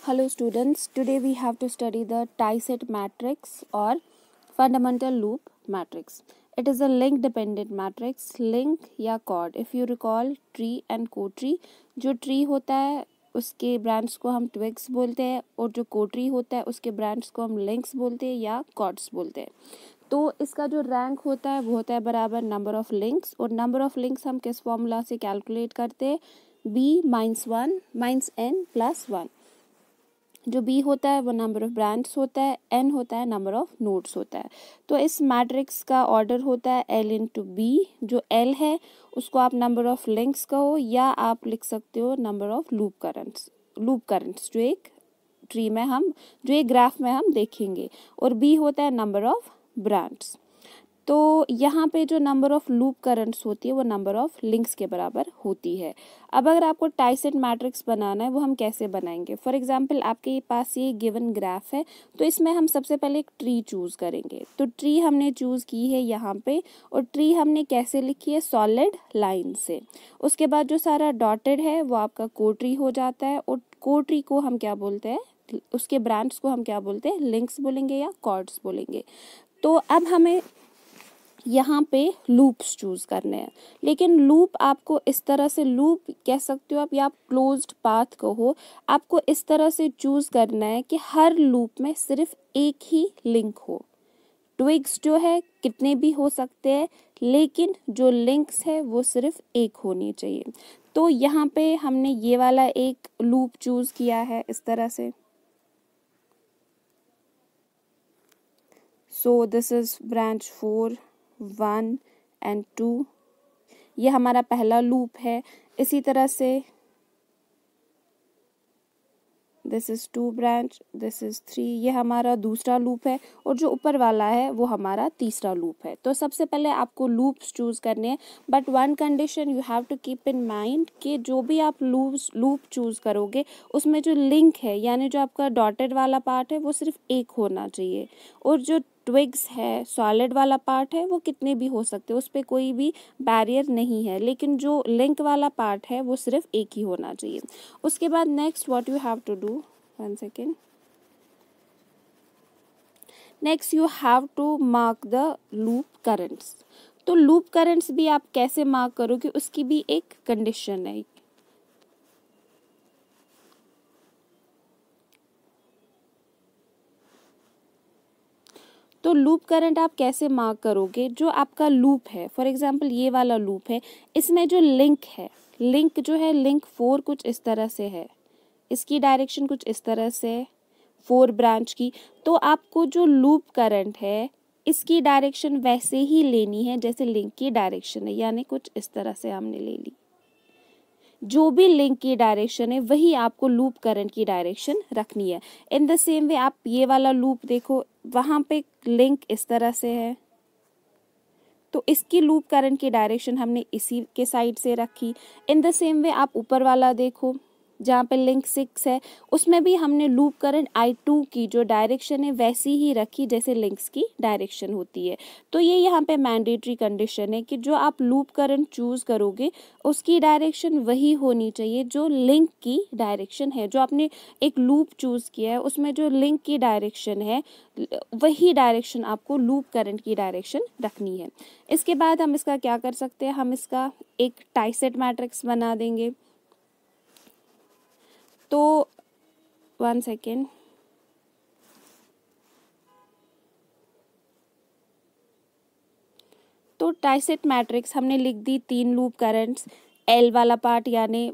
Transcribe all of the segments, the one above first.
Hello students, today we have to study the tie-set matrix or fundamental loop matrix. It is a link dependent matrix, link या chord. If you recall tree and co-tree, जो tree होता है उसके branch को हम twigs बोलते हैं और जो co-tree होता है उसके ब्रांच को हम links बोलते हैं या chords बोलते हैं. तो इसका जो रैंक होता है वो होता है बराबर नंबर ऑफ लिंक्स, और नंबर ऑफ लिंक्स हम किस फॉर्मूला से कैलकुलेट करते हैं, b-1 -n+1. जो b होता है वो नंबर ऑफ ब्रांच होता है, n होता है नंबर ऑफ नोड्स होता है. तो इस मैट्रिक्स का ऑर्डर होता है l इंटू बी. जो l है उसको आप नंबर ऑफ लिंक्स कहो या आप लिख सकते हो नंबर ऑफ लूप करंट्स जो एक ट्री में हम जो एक ग्राफ में हम देखेंगे, और b होता है नंबर ऑफ ब्रांच. तो यहाँ पे जो नंबर ऑफ लूप करंट्स होती है वो नंबर ऑफ लिंक्स के बराबर होती है. अब अगर आपको टाई-सेट मैट्रिक्स बनाना है वो हम कैसे बनाएंगे. फॉर एग्जांपल आपके पास ये गिवन ग्राफ है, तो इसमें हम सबसे पहले एक ट्री चूज़ करेंगे. तो ट्री हमने चूज़ की है यहाँ पे, और ट्री हमने कैसे लिखी है, सॉलिड लाइन से. उसके बाद जो सारा डॉटेड है वो आपका को ट्री हो जाता है, और को ट्री को हम क्या बोलते हैं, उसके ब्रांच को हम क्या बोलते हैं, लिंक्स बोलेंगे या कॉर्ड्स बोलेंगे. तो अब हमें यहाँ पे लूप्स चूज़ करने हैं, लेकिन लूप आपको इस तरह से लूप कह सकते हो आप या आप क्लोज्ड पाथ कहो. आपको इस तरह से चूज़ करना है कि हर लूप में सिर्फ एक ही लिंक हो. ट्विग्स जो है कितने भी हो सकते हैं, लेकिन जो लिंक्स है वो सिर्फ एक होनी चाहिए. तो यहाँ पे हमने ये वाला एक लूप चूज़ किया है इस तरह से. So this is branch 4, 1 and 2. ये हमारा पहला लूप है. इसी तरह से this is 2 branch, this is 3, ये हमारा दूसरा लूप है, और जो ऊपर वाला है वो हमारा तीसरा लूप है. तो सबसे पहले आपको लूप्स चूज करने हैं, but one condition you have to keep in mind कि जो भी आप लूप चूज करोगे उसमें जो लिंक है यानी जो आपका डॉटेड वाला पार्ट है वो सिर्फ एक होना चाहिए, और जो ट्विग्स है सॉलिड वाला पार्ट है वो कितने भी हो सकते हैं, उस पर कोई भी बैरियर नहीं है, लेकिन जो लिंक वाला पार्ट है वो सिर्फ एक ही होना चाहिए. उसके बाद next what you have to do, 1 second, next you have to mark the loop currents. तो लूप करंट्स भी आप कैसे मार्क करोगे उसकी भी एक कंडीशन है. तो लूप करंट आप कैसे मार्क करोगे, जो आपका लूप है फॉर एग्जांपल ये वाला लूप है, इसमें जो लिंक है, लिंक जो है लिंक 4 कुछ इस तरह से है, इसकी डायरेक्शन कुछ इस तरह से है 4 ब्रांच की. तो आपको जो लूप करंट है इसकी डायरेक्शन वैसे ही लेनी है जैसे लिंक की डायरेक्शन है, यानी कुछ इस तरह से हमने ले ली. जो भी लिंक की डायरेक्शन है वही आपको लूप करंट की डायरेक्शन रखनी है. इन द सेम वे आप ये वाला लूप देखो, वहाँ पे लिंक इस तरह से है, तो इसकी लूप करंट की डायरेक्शन हमने इसी के साइड से रखी. इन द सेम वे आप ऊपर वाला देखो जहाँ पे लिंक 6 है, उसमें भी हमने लूप करंट I2 की जो डायरेक्शन है वैसी ही रखी जैसे लिंक्स की डायरेक्शन होती है. तो ये यहाँ पे मैंडेटरी कंडीशन है कि जो आप लूप करंट चूज़ करोगे उसकी डायरेक्शन वही होनी चाहिए जो लिंक की डायरेक्शन है. जो आपने एक लूप चूज़ किया है उसमें जो लिंक की डायरेक्शन है वही डायरेक्शन आपको लूप करंट की डायरेक्शन रखनी है. इसके बाद हम इसका क्या कर सकते हैं, हम इसका एक टाई-सेट मैट्रिक्स बना देंगे. तो 1 सेकेंड, तो टाई-सेट मैट्रिक्स हमने लिख दी 3 लूप करंट्स, L वाला पार्ट यानी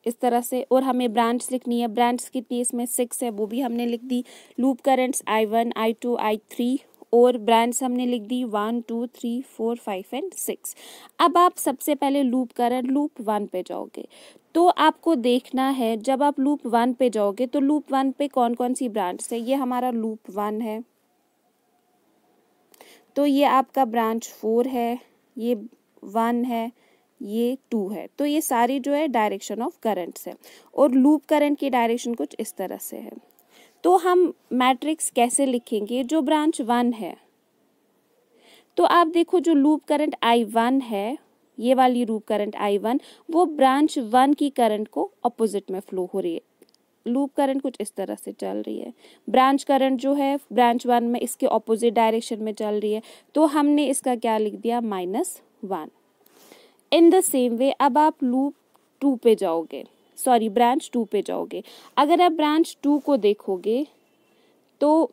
इस तरह से, और हमें ब्रांच लिखनी है. ब्रांच कितनी इसमें 6 है वो भी हमने लिख दी. Loop currents I1, I2, I3, और ब्रांच हमने लिख दी 1, 2, 3, 4, 5 एंड 6. अब आप सबसे पहले लूप करंट लूप 1 पे जाओगे. तो आपको देखना है जब आप लूप 1 पे जाओगे तो लूप 1 पे कौन कौन सी ब्रांच है. ये हमारा लूप 1 है, तो ये आपका ब्रांच 4 है, ये 1 है, ये 2 है. तो ये सारी जो है डायरेक्शन ऑफ करंट्स है, और लूप करंट की डायरेक्शन कुछ इस तरह से है. तो हम मैट्रिक्स कैसे लिखेंगे, जो ब्रांच 1 है, तो आप देखो जो लूप करंट I1 है, ये वाली लूप करंट I1 वो ब्रांच 1 की करंट को अपोजिट में फ्लो हो रही है. लूप करंट कुछ इस तरह से चल रही है, ब्रांच करंट जो है ब्रांच 1 में इसके ऑपोजिट डायरेक्शन में चल रही है, तो हमने इसका क्या लिख दिया -1। इन द सेम वे अब आप लूप 2 पे जाओगे, सॉरी ब्रांच 2 पे जाओगे। अगर आप ब्रांच 2 को देखोगे तो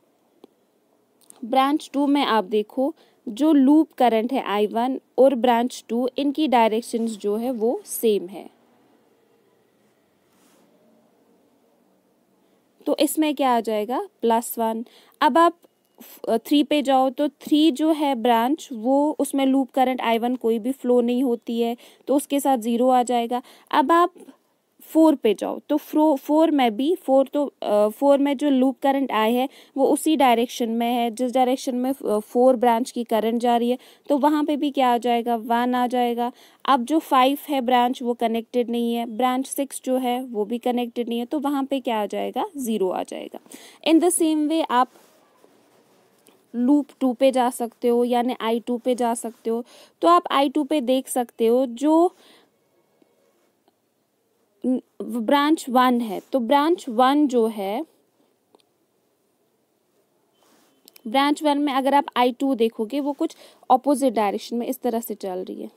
ब्रांच 2 में आप देखो जो लूप करंट है I1 और ब्रांच 2 इनकी डायरेक्शंस जो है वो सेम है, तो इसमें क्या आ जाएगा +1। अब आप 3 पे जाओ तो 3 जो है ब्रांच वो उसमें लूप करंट I1 कोई भी फ्लो नहीं होती है, तो उसके साथ 0 आ जाएगा। अब आप 4 पे जाओ तो 4 में भी 4 में जो लूप करंट आई है वो उसी डायरेक्शन में है जिस डायरेक्शन में 4 ब्रांच की करंट जा रही है, तो वहाँ पे भी क्या आ जाएगा 1 आ जाएगा। अब जो 5 है ब्रांच वो कनेक्टेड नहीं है, ब्रांच 6 जो है वो भी कनेक्टेड नहीं है, तो वहाँ पे क्या आ जाएगा 0 आ जाएगा। इन द सेम वे आप लूप 2 पे जा सकते हो यानी I2 पे जा सकते हो, तो आप I2 पे देख सकते हो जो ब्रांच 1 है, तो ब्रांच 1 जो है ब्रांच 1 में अगर आप I2 देखोगे वो कुछ ऑपोजिट डायरेक्शन में इस तरह से चल रही है,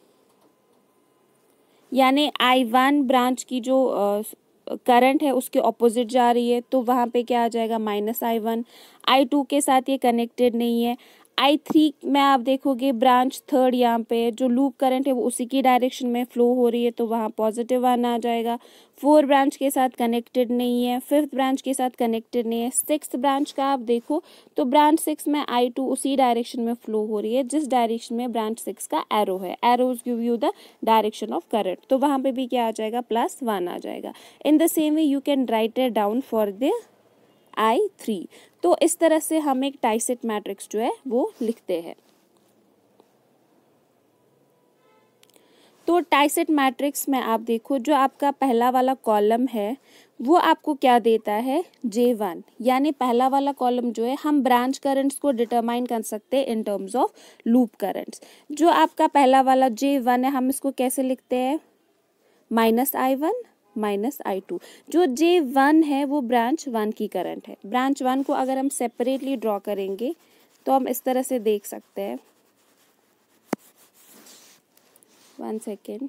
यानी I1 ब्रांच की जो करंट है उसके ऑपोजिट जा रही है, तो वहाँ पे क्या आ जाएगा -I1। I2 के साथ ये कनेक्टेड नहीं है। I3 में आप देखोगे ब्रांच 3 यहाँ पे जो लूप करंट है वो उसी की डायरेक्शन में फ्लो हो रही है, तो वहाँ +1 आ जाएगा। 4 ब्रांच के साथ कनेक्टेड नहीं है, 5th ब्रांच के साथ कनेक्टेड नहीं है। 6th ब्रांच का आप देखो तो ब्रांच 6 में I2 उसी डायरेक्शन में फ्लो हो रही है जिस डायरेक्शन में ब्रांच 6 का एरो है, arrows give you the direction of current, तो वहाँ पे भी क्या आ जाएगा +1 आ जाएगा। In the same way you can write it down for the I3। तो इस तरह से हम एक टाइसेट मैट्रिक्स जो है वो लिखते हैं। तो टाइसेट मैट्रिक्स में आप देखो जो आपका पहला वाला कॉलम है वो आपको क्या देता है J1, यानी पहला वाला कॉलम जो है हम ब्रांच करंट्स को डिटरमाइन कर सकते हैं in terms of loop currents. जो आपका पहला वाला J1 है हम इसको कैसे लिखते हैं -I1 -I2। जो J1 है वो ब्रांच 1 की करंट है। ब्रांच 1 को अगर हम सेपरेटली ड्रॉ करेंगे तो हम इस तरह से देख सकते हैं, 1 second,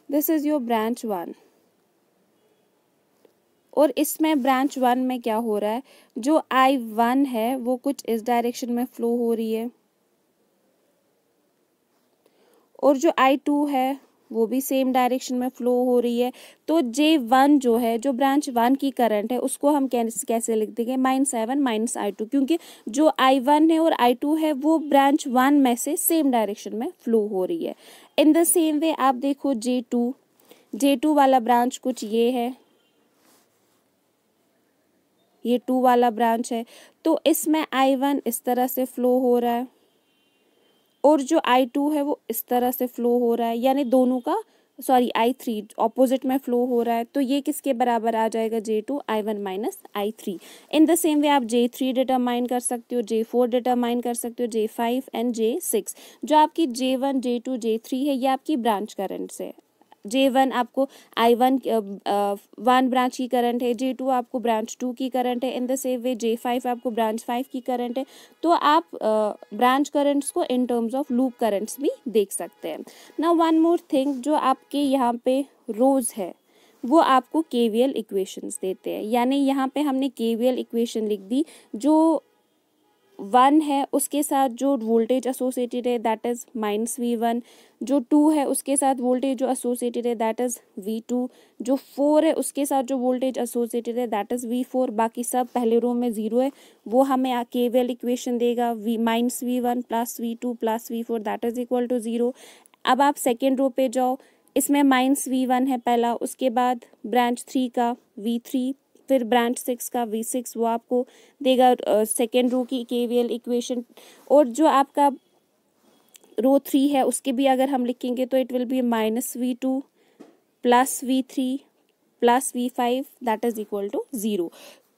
this is your branch 1 और इसमें ब्रांच 1 में क्या हो रहा है, जो I1 है वो कुछ इस डायरेक्शन में फ्लो हो रही है और जो I2 है वो भी सेम डायरेक्शन में फ्लो हो रही है। तो J1 जो है जो ब्रांच 1 की करंट है उसको हम कैसे लिख देंगे -7 I2, क्योंकि जो I1 है और I2 है वो ब्रांच 1 में से सेम डायरेक्शन में फ्लो हो रही है। इन द सेम वे आप देखो J2 वाला ब्रांच कुछ ये है, ये 2 वाला ब्रांच है, तो इसमें I1 इस तरह से फ्लो हो रहा है और जो I2 है वो इस तरह से फ्लो हो रहा है, यानी दोनों का I3 ऑपोजिट में फ्लो हो रहा है, तो ये किसके बराबर आ जाएगा J2 I1 I3। In the same way आप J3 डिटरमाइन कर सकते हो, J4 डिटरमाइन कर सकते हो, J5 एंड J6। जो आपकी J1 J2 J3 है ये आपकी ब्रांच करंट है। J1 आपको I1 1 ब्रांच की करंट है, J2 आपको ब्रांच 2 की करंट है, in the same way J5 आपको ब्रांच 5 की करंट है। तो आप ब्रांच करंट्स को in terms of loop currents भी देख सकते हैं। नाउ वन मोर थिंग, जो आपके यहाँ पे रोज है वो आपको KVL इक्वेशंस देते हैं, यानी यहाँ पे हमने KVL इक्वेशन लिख दी, जो 1 है उसके साथ जो वोल्टेज एसोसिएटेड है दैट इज -V1, जो 2 है उसके साथ वोल्टेज जो एसोसिएटेड है दैट इज V2, जो 4 है उसके साथ जो वोल्टेज एसोसिएटेड है दैट इज V4, बाकी सब पहले रो में 0 है, वो हमें KVL इक्वेशन देगा -V1 + V2 + V4 that is equal to 0। अब आप सेकेंड रो पे जाओ, इसमें -V1 है पहला, उसके बाद ब्रांच 3 का V3, फिर ब्रांच 6 का V6, वो आपको देगा सेकेंड रो की KVL इक्वेशन। और जो आपका रो 3 है उसके भी अगर हम लिखेंगे तो it will be -V2 + V3 + V5 that is equal to 0।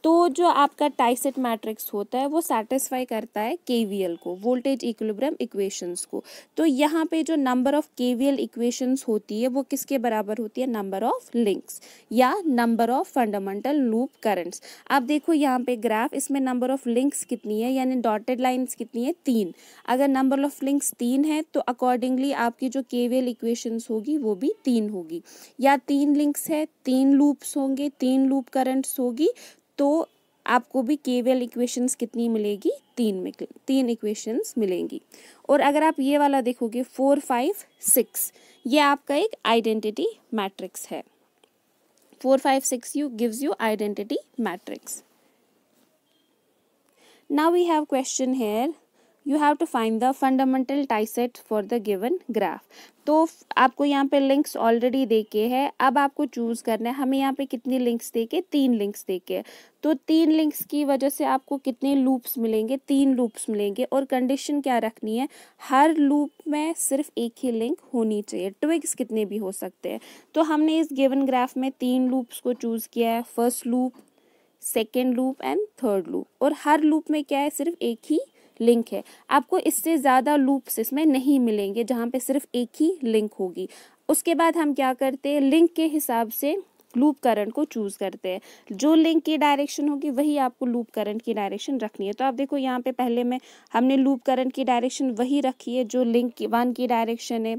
तो जो आपका टाइसेट मैट्रिक्स होता है वो सेटिस्फाई करता है केवीएल को, वोल्टेज इक्विलिब्रियम इक्वेशंस को। तो यहाँ पे जो नंबर ऑफ केवीएल इक्वेशंस होती है वो किसके बराबर होती है, नंबर ऑफ लिंक्स या number of fundamental loop currents. आप देखो यहाँ पे ग्राफ, इसमें नंबर ऑफ लिंक्स कितनी है यानी डॉटेड लाइंस कितनी है, 3। अगर नंबर ऑफ लिंक्स 3 है तो अकॉर्डिंगली आपकी जो केवीएल इक्वेशंस होगी वो भी 3 होगी। या 3 लिंक्स है, 3 लूप्स होंगे, 3 लूप करंट्स होगी, तो आपको भी केवीएल इक्वेशंस कितनी मिलेगी, 3 इक्वेशंस मिलेंगी। और अगर आप ये वाला देखोगे 4, 5, 6, ये आपका एक आइडेंटिटी मैट्रिक्स है। 4, 5, 6 gives you identity matrix. Now we have question here. You have to find the fundamental tie-set for the given graph. तो आपको यहाँ पे लिंक्स ऑलरेडी देके है, अब आपको चूज करना है। हमें यहाँ पे कितनी लिंक्स देके, 3 लिंक्स देके। तो 3 लिंक्स की वजह से आपको कितने लूप्स मिलेंगे, 3 लूप्स मिलेंगे। और कंडीशन क्या रखनी है, हर लूप में सिर्फ एक ही लिंक होनी चाहिए। ट्विग्स कितने भी हो सकते हैं। तो हमने इस गिवन ग्राफ में 3 लूप्स को चूज किया है, first loop, second loop and third loop. और हर लूप में क्या है, सिर्फ एक ही लिंक है। आपको इससे ज़्यादा लूप्स इसमें नहीं मिलेंगे जहाँ पे सिर्फ एक ही लिंक होगी। उसके बाद हम क्या करते हैं, लिंक के हिसाब से लूप करंट को चूज करते हैं। जो लिंक की डायरेक्शन होगी वही आपको लूप करंट की डायरेक्शन रखनी है। तो आप देखो यहाँ पे पहले में हमने लूप करंट की डायरेक्शन वही रखी है जो लिंक 1 की डायरेक्शन है।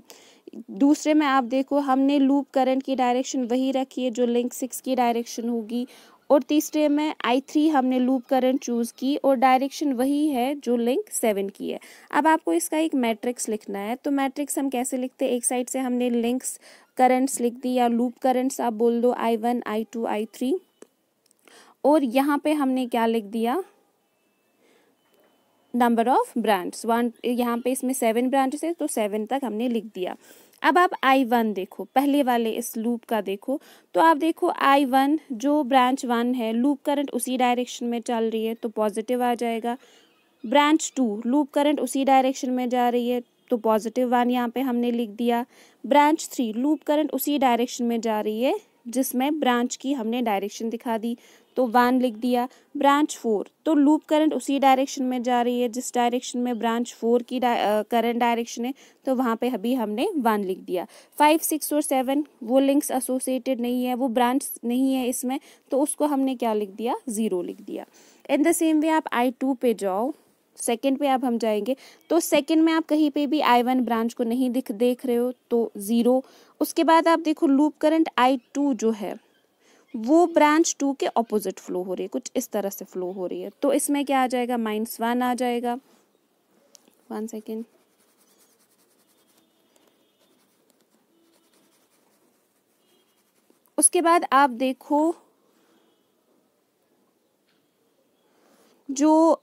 दूसरे में आप देखो हमने लूप करंट की डायरेक्शन वही रखी है जो लिंक 6 की डायरेक्शन होगी। और तीसरे में I3 हमने लूप करंट चूज की और डायरेक्शन वही है जो लिंक 7 की है। अब आपको इसका एक मैट्रिक्स लिखना है। तो मैट्रिक्स हम कैसे लिखते हैं, एक साइड से हमने लिंक्स करंट्स लिख दी या लूप करंट्स आप बोल दो, I1, I2, I3। और यहाँ पे हमने क्या लिख दिया, नंबर ऑफ ब्रांच 1। यहाँ पे इसमें 7 ब्रांचेस है तो 7 तक हमने लिख दिया। अब आप I1 देखो, पहले वाले इस लूप का देखो। तो आप देखो I1 जो ब्रांच 1 है, लूप करंट उसी डायरेक्शन में चल रही है तो पॉजिटिव आ जाएगा। ब्रांच 2 लूप करंट उसी डायरेक्शन में जा रही है तो +1 यहाँ पे हमने लिख दिया। ब्रांच 3 लूप करंट उसी डायरेक्शन में जा रही है जिसमें ब्रांच की हमने डायरेक्शन दिखा दी तो 1 लिख दिया। ब्रांच 4 तो लूप करंट उसी डायरेक्शन में जा रही है जिस डायरेक्शन में ब्रांच 4 की करंट डायरेक्शन है तो वहाँ पे अभी हमने 1 लिख दिया। 5, 6 और 7 वो लिंक्स एसोसिएटेड नहीं है, वो ब्रांच नहीं है इसमें, तो उसको हमने क्या लिख दिया, 0 लिख दिया। इन द सेम वे आप I2 पे जाओ, सेकंड पे अब हम जाएंगे। तो सेकंड में आप कहीं पे भी I1 ब्रांच को नहीं देख रहे हो तो 0। उसके बाद आप देखो लूप करंट I2 जो है वो ब्रांच 2 के ऑपोजिट फ्लो हो रही है, कुछ इस तरह से फ्लो हो रही है। तो इसमें क्या आ जाएगा, -1 आ जाएगा। 1 सेकेंड। उसके बाद आप देखो जो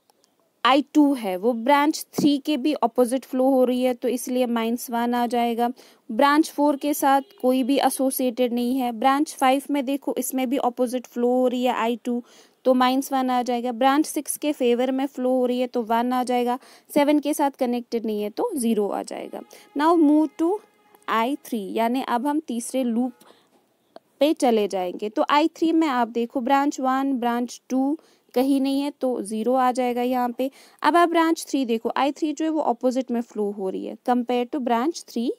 I2 है वो ब्रांच 3 के भी ऑपोजिट फ्लो हो रही है तो इसलिए -1 आ जाएगा। ब्रांच 4 के साथ कोई भी एसोसिएटेड नहीं है। ब्रांच 5 में देखो इसमें भी ऑपोजिट फ्लो हो रही है I2 तो -1 आ जाएगा। ब्रांच 6 के फेवर में फ्लो हो रही है तो 1 आ जाएगा। 7 के साथ कनेक्टेड नहीं है तो 0 आ जाएगा। नाउ मूव टू I3 यानी अब हम तीसरे लूप पे चले जाएंगे। तो I3 में आप देखो ब्रांच 1 ब्रांच 2 कहीं नहीं है तो 0 आ जाएगा यहाँ पे। अब आप ब्रांच 3 देखो, I3 जो है वो ऑपोजिट में फ्लो हो रही है कंपेयर टू ब्रांच 3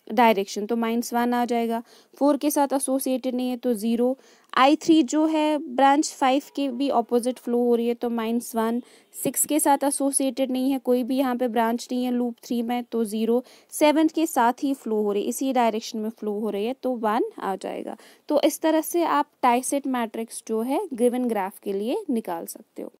डायरेक्शन तो -1 आ जाएगा। 4 के साथ एसोसिएटेड नहीं है तो 0। I3 जो है ब्रांच 5 के भी ऑपोजिट फ्लो हो रही है तो -1। 6 के साथ एसोसिएटेड नहीं है, कोई भी यहाँ पे ब्रांच नहीं है लूप 3 में तो 0। 7 के साथ ही फ्लो हो रही है, इसी डायरेक्शन में फ्लो हो रही है तो 1 आ जाएगा। तो इस तरह से आप टाइसेट मैट्रिक्स जो है गिवन ग्राफ के लिए निकाल सकते हो।